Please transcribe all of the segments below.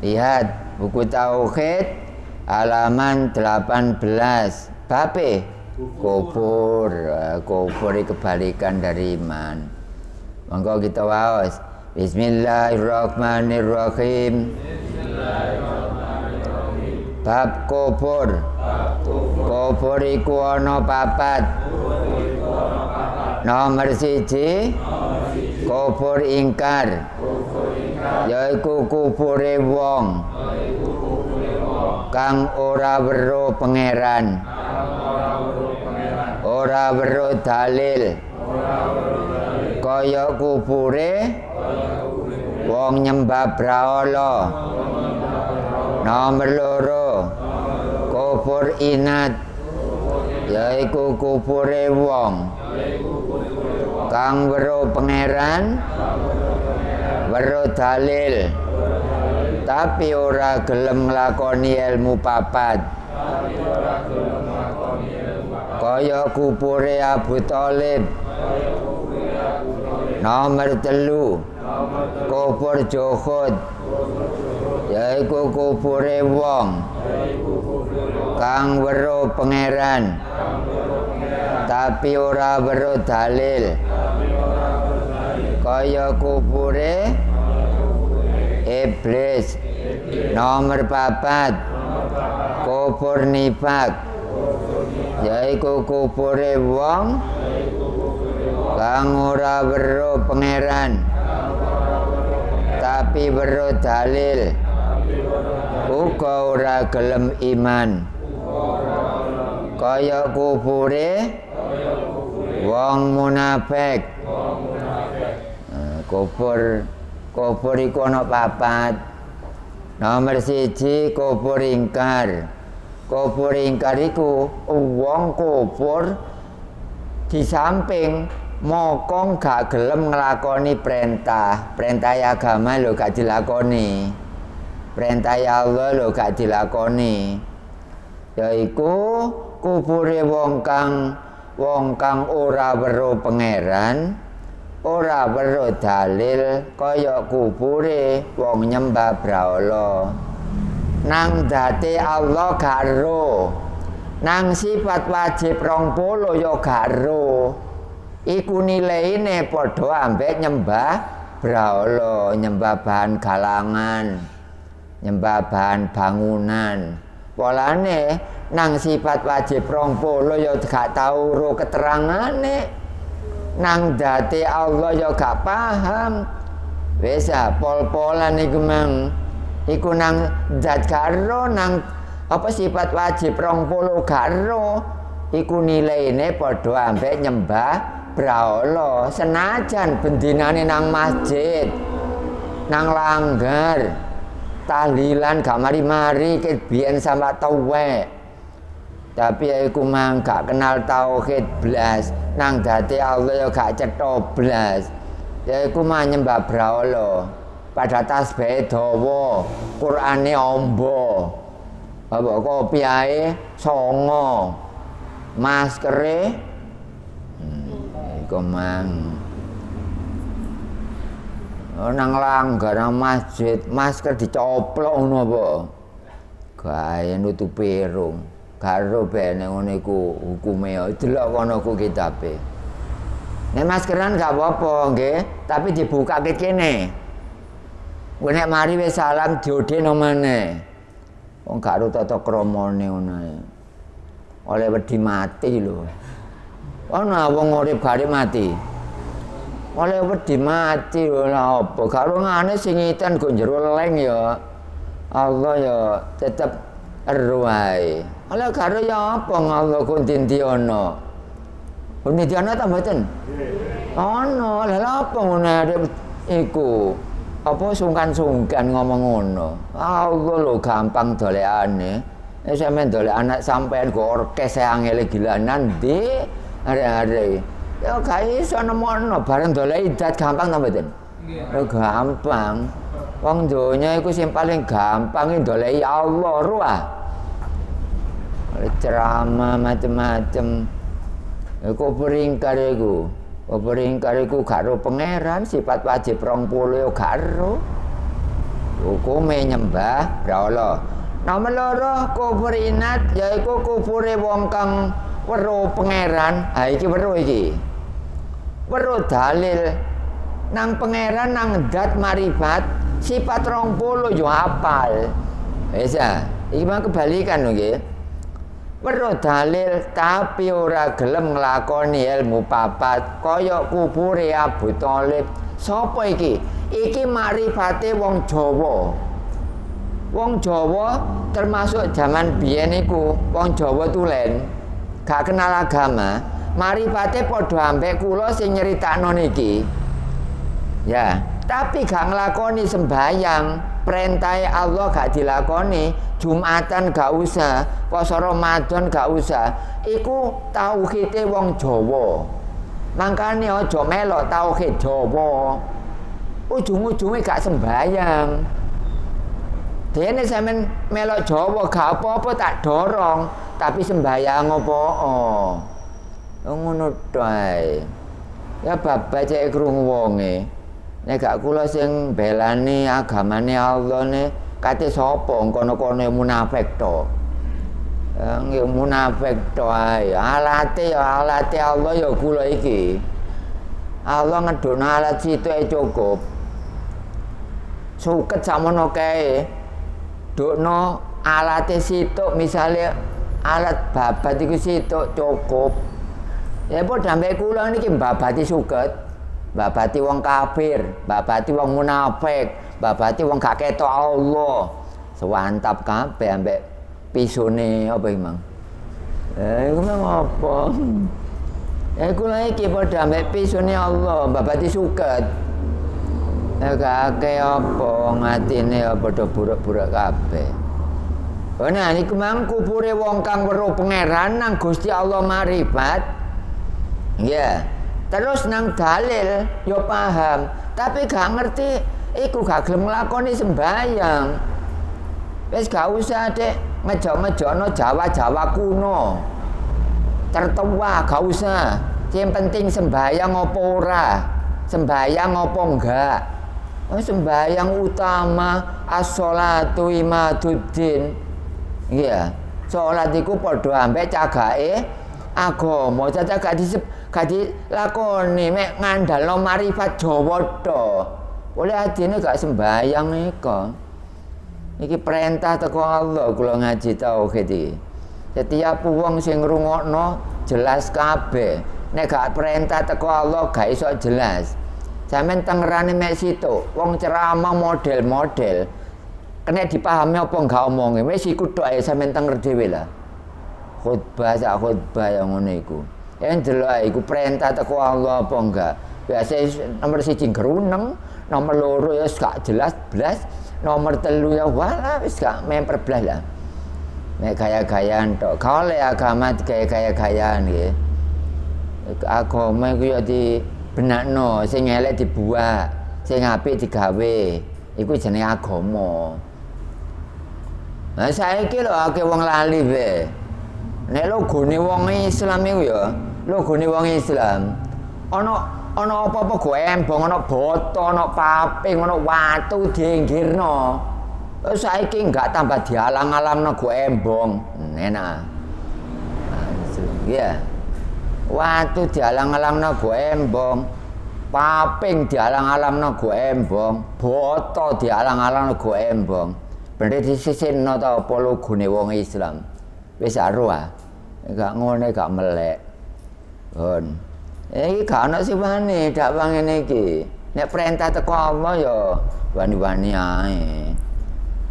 Lihat buku tauhid halaman 18 bab kufur. Kufur kebalikan dari iman. Monggo kita waos. Bismillahirrahmanirrahim. Bab kufur. Kufur iku ana papat. Nomor 1 kufur ingkar. Yaiku kufure wong kang ora weruh pangeran, ora weruh dalil, kaya kufure wong nyembah brahala. Nomor 2 kufur inat. Yaiku kufure wong kang weruh pangeran, weruh dalil, tapi ora gelem nglakoni ilmu papat. Kaya kupure Abu Thalib. Nomor 3 kufur juhud. Yaiku kufure wong kang weruh pangeran, tapi ora weruh dalil. Kaya kufure iblis. Nomor 4 kufur nifak. Yaiku kufure wong kang ora weruh pangeran, tapi weruh dalil, uga ora gelem iman. Kaya kufure wong munafik. Kufur iku ana papat. Nomor 1 kufur ingkar. Kufur ingkar iku wong kufur di samping mokong gak gelem nglakoni perintah agama lho gak dilakoni. Perintah Allah lho gak dilakoni. Yaiku kufure wong kang ora weruh pangeran, ora weruh dalil, kaya kufure wong nyembah brahala. Nang date Allah gak ero, nang sifat wajib 20 ya gak ero. Iku nilaine padha ambek nyembah brahala, nyembah bahan galangan, nyembah bahan bangunan. Polane nang sifat wajib 20 ya gak tau ro keterangane. Nang date Allah ya gak paham. Wis pol-polan iku mang. Iku nang zat karo nang apa sifat wajib 20 karo. Iku nilaine padha ambek nyembah brahala. Senajan bendinane nang masjid, nang langgar, tahlilan gak mari-mari ket biyen sama tuwek. Tapi iku mang gak kenal tauhid blas. Nang date Allah ya gak cetha blas. Ya iku mah nyembah brahala. Pada tasbih dawa, Qur'ane amba. Apa kopiahe songo. Maskere iku mang. Nang langgar nang masjid, masker dicoplok ngono apa? Gawe nutupi irung. Karo bene ngono iku hukume. Delok kono ku kitabe. Nek maskeran gak apa-apa nggih, tapi dibukake kene. Nek mari wis salam diodeno maneh. Wong gak ro tata kramane ngono. Oleh wedi mati lho. Ana wong urip gak mati. Oleh wedi mati lho lha apa? Gak ro ngane sing ngiten go jero leng ya. Allah ya tetep ero wae. Oleh gak ro ya apa Allah ku ndindiono. Ndindiono ta mboten? Ana, lha apa ngono iku? Apa sungkan-sungkan ngomong ngono. Allah lho gampang dolekane. Nek sampean dolek anak sampean go orkes angel gilanan ndi arek-arek. Ya gak iso nemokno bareng dolek idat gampang ta mboten? Nggih. Gampang. Wong donya iku sing paling gampang ndoleki Allah ruah. Ceramah macem-macem. Iku peringkar iku. Peringkar iku gak ro pangeran, sifat wajib 20 yo gak ro. hukume nyembah Allah. Nomor loro kufur inat yaiku kufure wong kang weruh pangeran. Ha iki weruh iki. Weruh dalil nang pangeran nang zat marifat sifat 20 yo hafal. Wis ya, iki mah kebalikan lho nggih. Weruh dalil tapi ora gelem nglakoni ilmu papat kaya kufure Abu Thalib. Sapa iki? Iki marifate wong Jawa. Wong Jawa termasuk zaman biyen iku wong Jawa tulen gak kenal agama, marifate padha ambek kula sing nyeritakno niki. Ya, tapi gak nglakoni sembahyang, perintahe Allah gak dilakoni, Jumatan gak usah, poso Ramadan gak usah. Iku tauhide wong Jawa. Mangkane aja melok tauhid Jawa. Ujung-ujunge gak sembahyang. Dene sampean melok Jawa gak apa-apa tak dorong, tapi sembahyang apa? Ngono tok. Ya bab cek krungu wonge. Nek gak kula sing belani agamane Allah ne kate sapa kono-kono munafik tok. Nggih munafik tok ae. Alate Allah ya kula iki. Allah ngedhokno alat sithik cukup. Suket samono kae. Dokno alate situk misalnya alat babat iku situk cukup. Ya padha ambek kula niki babati suket, babati wong kafir, babati wong munafik, babati wong gak ketok Allah. Sewantap kabeh ambek pisone apa iki, Mang? Iku mah apa? Kula iki padha ambek pisone Allah, babati suket. Kakek apa ngatine padha buruk-buruk kabeh. Nah niku mang kupure wong kang weruh pangeran nang Gusti Allah marifat. Ya. Terus nang dalil yo paham, tapi gak ngerti iku gak gelem nglakoni sembahyang. Wis gak usah dek ngejok-ngejokno Jawa-Jawa kuno. Tertua gak usah. Yang penting sembahyang apa ora? Sembahyang apa enggak? Sembahyang utama as-sholatu imaduddin. Iya, salat iku padha ambek cagake agama. Caca gak dilakoni mek ngandalno marifat Jawa tok. Oleh adine gak sembahyang nika. Iki perintah teko Allah kula ngaji tauhid iki. Setiap wong sing ngrungokno jelas kabeh. Nek gak perintah teko Allah gak iso jelas. Sampeyan tengerane mek situ, wong ceramah model-model. Kena dipahami apa enggak omonge, wis iku tok ae sampeyan tenger dhewe lah. Khutbah sak khutbah yang ngono iku. Yen delok iku perintah teko Allah apa enggak. Biasa nomor 1 geruneng, nomor 2 ya gak jelas blas, nomor 3 ya wala wis gak memper blas lah. Nek gaya-gayaan tok. Kale agama gaya-gayaan nggih. Agama iku ya di benakno, sing elek dibuat, sing apik digawe. Iku jenenge agama. Lah saiki lho akeh wong lali wae. Nek logone wong Islam iku ya, logone wong Islam. Ana apa-apa go embong, ana boto, ana paping, ana watu dienggirno. Saiki enggak tambah dialang-alangno go embong. Enak. Iya. Watu dialang-alangno go embong, paping dialang-alangno go embong, boto dialang-alangno go embong. Bener disisihno ta apa logone wong Islam. Wis aro ah. Gak ngene gak melek. Hon. Iki gak ana siwane dakwah ngene iki. Nek perintah teko Allah ya wani-wani ae.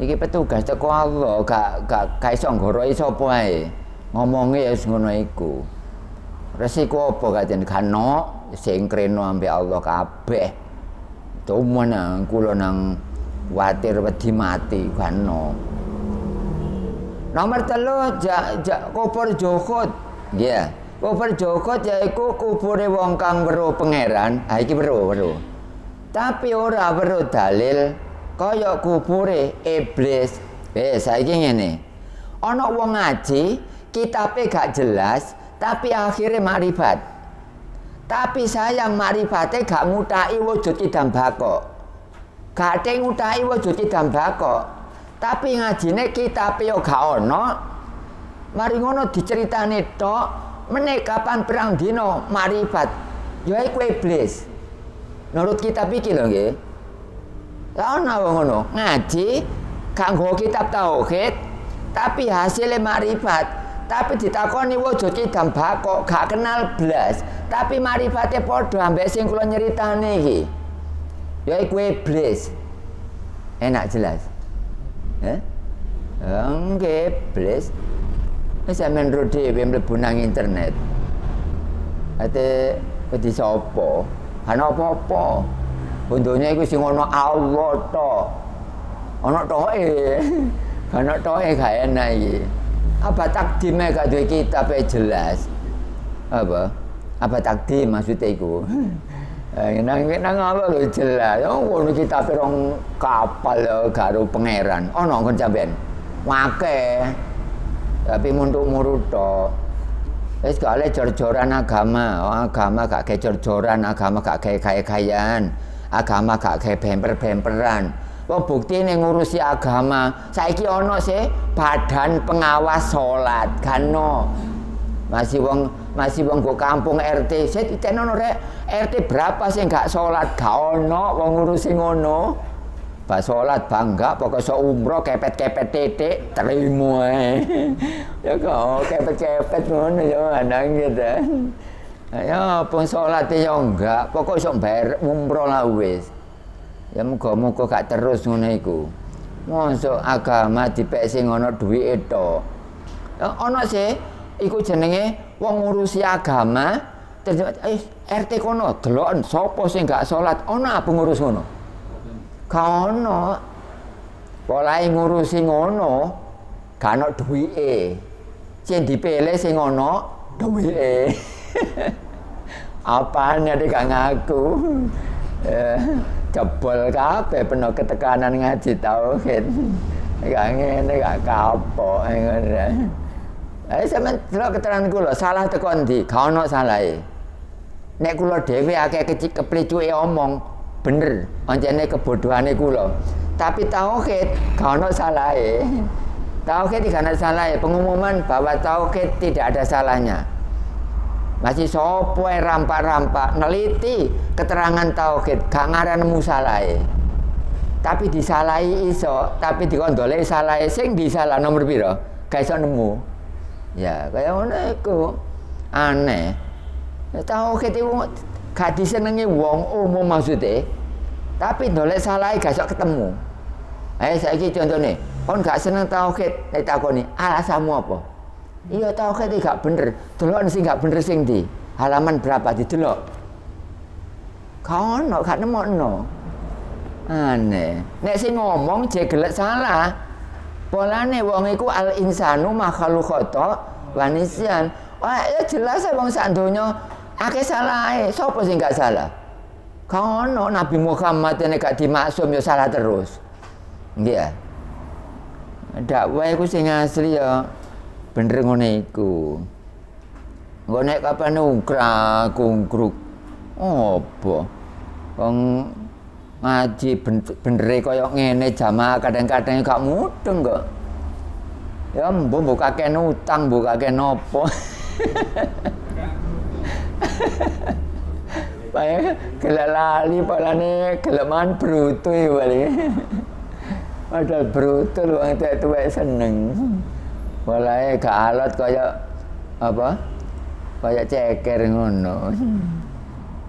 Iki petugas teko Allah gak iso nggoroi sapa ae. Ngomonge ya wis ngono iku. Resiko apa kajen kano sing kreno ambek Allah kabeh. Tumen kula nang watir wedi mati kano. Nomor 3 kufur juhud. Nggih. Kufur juhud yaiku kufure wong kang weruh pangeran. Ha iki weruh. Tapi ora weruh dalil kaya kufure iblis. Saiki ngene. Ana wong ngaji, kitabe gak jelas, tapi akhirnya marifat. Tapi sayang marifatnya gak ngutai wujud kidam bako. Gak ada ngutahi wujud kidam bako. Tapi ngajine kitabe yo gak ono. Mari ngono diceritani tok, meneh kapan perang dino marifat. Ya iku iblis. Menurut kitab iki lho nggih. Lah ono ngono, ngaji gak nggo kitab tauhid, tapi hasilnya marifat. Tapi ditakoni wujud kidam bako gak kenal blas, tapi marifate padha ambek sing kula nyeritani iki. Ya iku iblis. Enak jelas. Nggih, iblis. Wis sampean ro dhewe mlebu nang internet. Ate wedi sapa? Ana apa-apa. Bondonya iku sing ana Allah tok. Ana toke. Ana toke gak enak iki. Apa takdime gak duwe kitab jelas. Apa takdim maksudnya iku? Nang apa lho jelas. Ngono kitab rong kapal karo pangeran. Ana kon sampean. Akeh. Tapi muntuk-murut tok. Wis gak oleh jor-joran agama. Agama gak kayak jor-joran, agama gak kayak kaya-kayaan. Agama gak kayak bemper-bemperan. Wong buktine ngurusi agama, saiki ana sih badan pengawas salat, kan no. Masih wong go kampung RT, sik ditenono rek, RT berapa sing gak salat, gak ono wong ngurusi ngono. Ba salat bangga, pokoke sok umroh kepet-kepet titik terima ae. Ya kok kepet-kepet ngono ya anang gitu. Ya pun salat ya enggak, pokoke sok bayar umroh lah wis. Ya muga-muga gak terus ngono iku. Mosok agama dipek sing ana duwike tok. Ya ana sih iku jenenge wong ngurusi agama, RT kono deloken sapa sing gak salat, ana apa ngurus ngono? Gak ono. Polahe ngurusi ngono, gak ana duwike. Sing dipilih sing ana duwike. Apane nek gak ngaku. Jebol kabeh penuh ketekanan ngaji tauhid. Gak ngene gak kapok ngono. Sampeyan delok keterangan kula salah teko ndi? Gak ono salahe. Nek kula dhewe akeh keplicuke omong bener, pancene kebodohane kula. Tapi tauhid gak ono salahe. Tauhid gak ono salahe. Pengumuman bahwa tauhid tidak ada salahnya. Masih sopo rampak-rampak neliti keterangan tauhid gak ngarani salahe. Tapi disalahi iso, tapi dikondole salahe sing disalah nomor pira? Gak iso nemu. Ya, kaya ngono iku. Aneh. Tauhid iku gak disenengi wong umum maksudnya. Tapi ndolek salahe gak iso ketemu. Saiki contone, kon gak seneng tauhid, nek takoni, alasanmu apa? Iya tauhid gak bener. Delok sing gak bener sing ndi? Halaman berapa didelok? Gak ono, gak nemokno. Aneh. Nek sing ngomong jegelek salah. Polane wong iku al insanu makhluk khata wa nisyan. Wah, ya jelas wong sak donya akeh salahe. Sopo sing gak salah? Gak ono. Nabi Muhammad nek gak dimaksum ya salah terus. Nggih ya. Dakwah iku sing asli ya bener ngono iku. Engko nek kapan kungkruk. Apa? Wong ngaji benere kaya ngene jamaah kadang-kadang gak mudeng kok. Ya mbok kakek utang, mbok kakek nopo. Bae gelek lali palane geleman brutu bali. Padahal brutu wong tuwek seneng. Walae gak alot kaya apa? Kaya ceker ngono.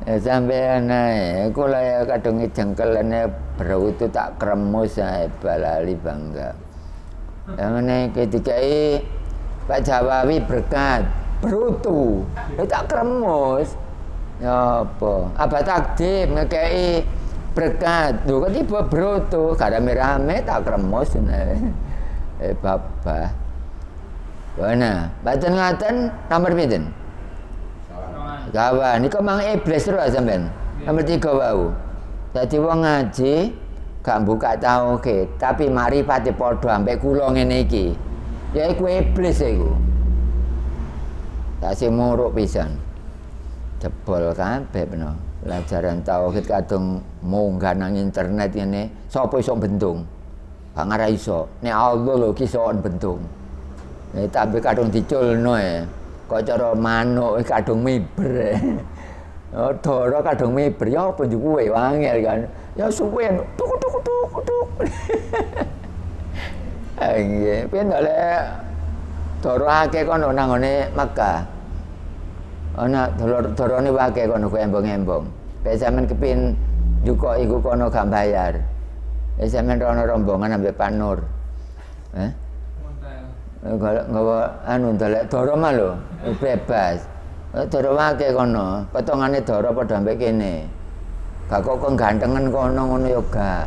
Sampeyan ae, kula ya kadung jengkelane brutu tak kremus ae balali bangga. Ngene dikai Pak Jawawi berkat brutu, tak kremus. Ya apa? Abah takdim ngekei berkat. Lho kok tiba brutu, rame-rame tak kremus Bapak. Mana? Baten ngaten nomor pinten? Kawan, niku mang iblis terus sampean. Nomor 3 wau. Dadi wong ngaji gak buka tauhid, tapi marifate padha ambek kula ngene iki. Ya iku iblis iku. Tak sing muruk pisan. Jebol kabeh peno. Pelajaran tauhid kadung munggah nang internet ngene, sapa iso bendung? Gak ngara iso. Nek Allah lho ki iso bendung. Tapi kadung diculno kok cara manuk kadung miber. Oh, dara kadung miber ya apa kuwe wangel kan. Ya suwe tuk tuk tuk tuk. Nggih, piye ndolek dara akeh kono nang ngene Mekah. Ana darane akeh kono ku embong-embong. Nek sampean kepin njuko iku kono gak bayar. Nek sampean rono rombongan ambek Pak Nur. Nggawa anu ndolek dara mah lho, bebas. Dara akeh kono, potongane dara padha ambek kene. Gak kok gantengen kono ngono ya gak.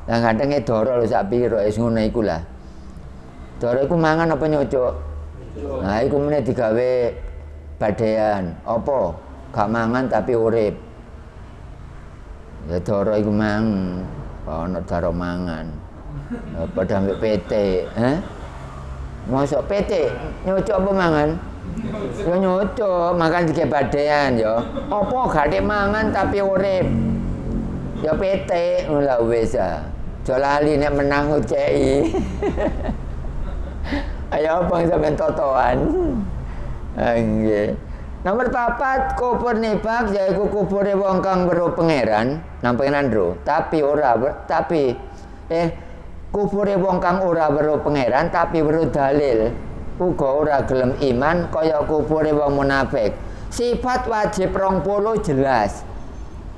Lah gantenge dara lho sak pira wis ngono iku lah. Dara iku mangan apa nyocok? Nah, iku meneh digawe badean. Apa? Gak mangan tapi urip. Ya dara iku mang. Ana dara mangan. Padha ambek PT, Mosok PT nyocok apa mangan? Ya nyocok, makan digawe badean ya. Apa gak mangan tapi urip? Ya PT ngono wis ah. Aja lali nek menang UCI. Ayo bang sampean totoan. Nggih. Nomor 4 kufur nifak yaiku kufure wong kang weruh pangeran, nang pangeran ro, tapi kufure wong kang ora weruh pangeran tapi weruh dalil. Uga ora gelem iman kaya kufure wong munafik. Sifat wajib 20 jelas.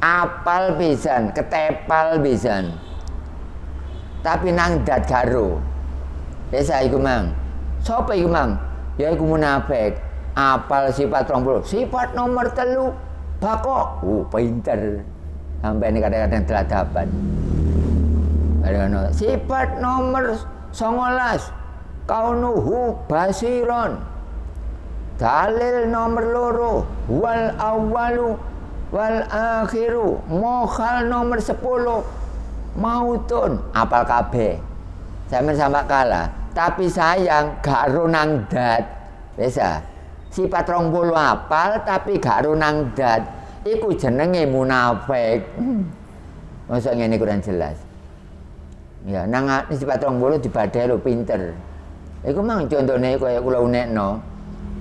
Apal pisan, ketepal pisan. Tapi nang dat karo. Desa iku mang. Sopo iku mang? Ya iku munafik. Apal sifat 20. Sifat nomor 3 bakok. Pinter. Sampai ini kadang-kadang teladapan. Sifat nomor 19. Kaunuhu basiron. Dalil nomor 2. Wal awalu wal akhiru. Mokhal nomor 10. Mautun. Apal kabeh. Sampai kalah. Tapi sayang gak runang dat. Bisa. Sifat 20 apal tapi gak runang dat. Iku jenenge munafik. Masa ngene kurang jelas. Ya, nang sifat 20 dibadhe lho pinter. Iku mang contone kaya kula unekno.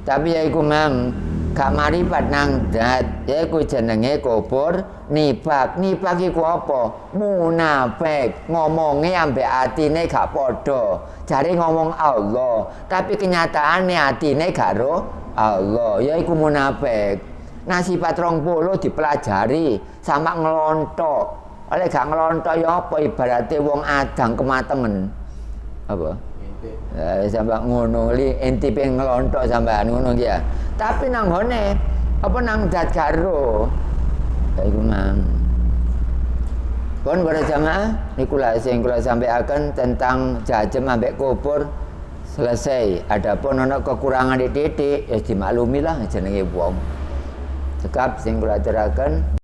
Tapi ya iku mang gak marifat nang dat. Ya iku jenenge kufur nifak. Nifak iku apa? Munafik. Ngomonge ambek atine gak padha. Jare ngomong Allah, tapi kenyataane atine gak ro Allah. Ya iku munafik. Nah sifat 20 dipelajari sama ngelontok. Oleh gak ngelontok ya apa ibaratnya wong adang kematengen. Apa? Ya sampai ngono li enti pengen ngelontok sampean ngono ki ya. Tapi nang ngene apa nang dat karo. Ya iku mang. Pun para jamaah niku lah sing kula sampaikan tentang jajem ambek kufur selesai. Adapun ana kekurangan titik ya dimaklumi lah jenenge wong. Cekap sing kula aturaken.